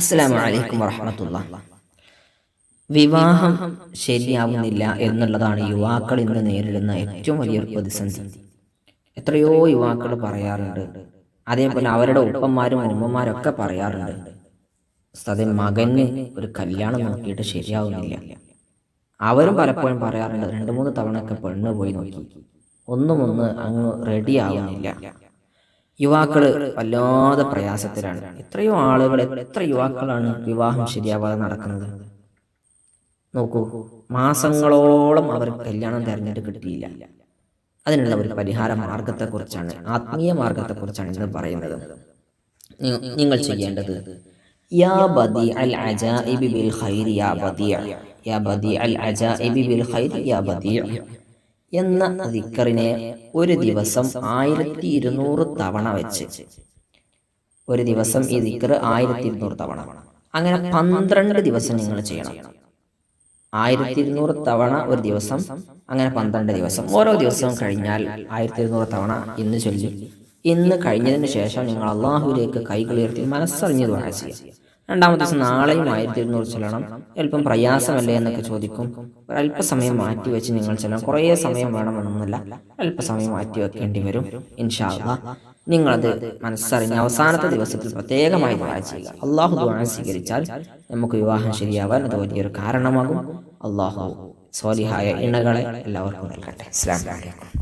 അസ്സലാമു അലൈക്കും വറഹ്മത്തുള്ളാഹി. വിവാഹം ശരിയാവുന്നില്ല എന്നുള്ളതാണ് യുവാക്കൾ ഇന്ന് നേരിടുന്ന ഏറ്റവും വലിയൊരു പ്രതിസന്ധി. എത്രയോ യുവാക്കൾ പറയാറുണ്ട്, അതേപോലെ അവരുടെ ഉപ്പന്മാരും ഉമ്മമാരും ഒക്കെ പറയാറുണ്ട്, ഉസ്താദേ മകന് ഒരു കല്യാണം നോക്കിയിട്ട് ശരിയാവുന്നില്ല. അവരും പലപ്പോഴും പറയാറുണ്ട്, 2-3 തവണയൊക്കെ പെണ്ണ് പോയി നോക്കി, ഒന്നും അങ്ങ് റെഡി ആവുന്നില്ല. യുവാക്കൾ വല്ലാതെ പ്രയാസത്തിലാണ്. എത്രയോ ആളുകൾ, എത്ര യുവാക്കളാണ് വിവാഹം ശരിയാവാതെ നടക്കുന്നത്. നോക്കൂ, മാസങ്ങളോളം അവർ കല്യാണം തിരഞ്ഞിട്ട് കിട്ടിയില്ല. അതിനുള്ള ഒരു പരിഹാര മാർഗത്തെക്കുറിച്ചാണ്, ആത്മീയ മാർഗത്തെക്കുറിച്ചാണ് ഇന്ന് പറയുന്നത്. നിങ്ങൾ ചെയ്യേണ്ടത് യാ ബദീ അൽ അജാഇബി ബിൽ ഖൈരി യാ ബദീ, യാ ബദീ അൽ അജാഇബി ബിൽ ഖൈരി യാ ബദീ എന്ന ദിക്റിനെ ഒരു ദിവസം 1200 തവണ വെച്ച്, ഒരു ദിവസം ഈ ദിക്ർ 1200 തവണ, അങ്ങനെ 12 ദിവസം നിങ്ങൾ ചെയ്യണം. 1200 തവണ ഒരു ദിവസം, അങ്ങനെ 12 ദിവസം. ഓരോ ദിവസവും കഴിഞ്ഞാൽ 1200 തവണ ഇന്ന് ചൊല്ലി, ഇന്ന് കഴിഞ്ഞതിന് ശേഷം നിങ്ങൾ അള്ളാഹുവിലേക്ക് കൈകളുയർത്തി മനസ്സറിഞ്ഞ് ദുആ ചെയ്യുക. രണ്ടാമത്തെ ദിവസം നാളെയും 1200 ചൊല്ലണം. അല്പം പ്രയാസമല്ലേ എന്നൊക്കെ ചോദിക്കും. ഒരല്പസമയം മാറ്റി വെച്ച് നിങ്ങൾ ചൊല്ലണം. കുറേ സമയം വേണമെന്നൊന്നുമില്ല, അല്പസമയം മാറ്റി വെക്കേണ്ടി വരും. ഇൻഷാ അല്ലാഹ് നിങ്ങളത് മനസ്സറിഞ്ഞ് അവസാനത്തെ ദിവസത്തിൽ പ്രത്യേകമായി ദുആ ചെയ്യുക. അള്ളാഹു ദുആ സ്വീകരിച്ചാൽ നമുക്ക് വിവാഹം ശരിയാവാൻ അത് വലിയൊരു കാരണമാകും. അള്ളാഹു സ്വാലിഹായ ഇണകളെ എല്ലാവർക്കും നൽകട്ടെ. അസ്സലാമു അലൈക്കും.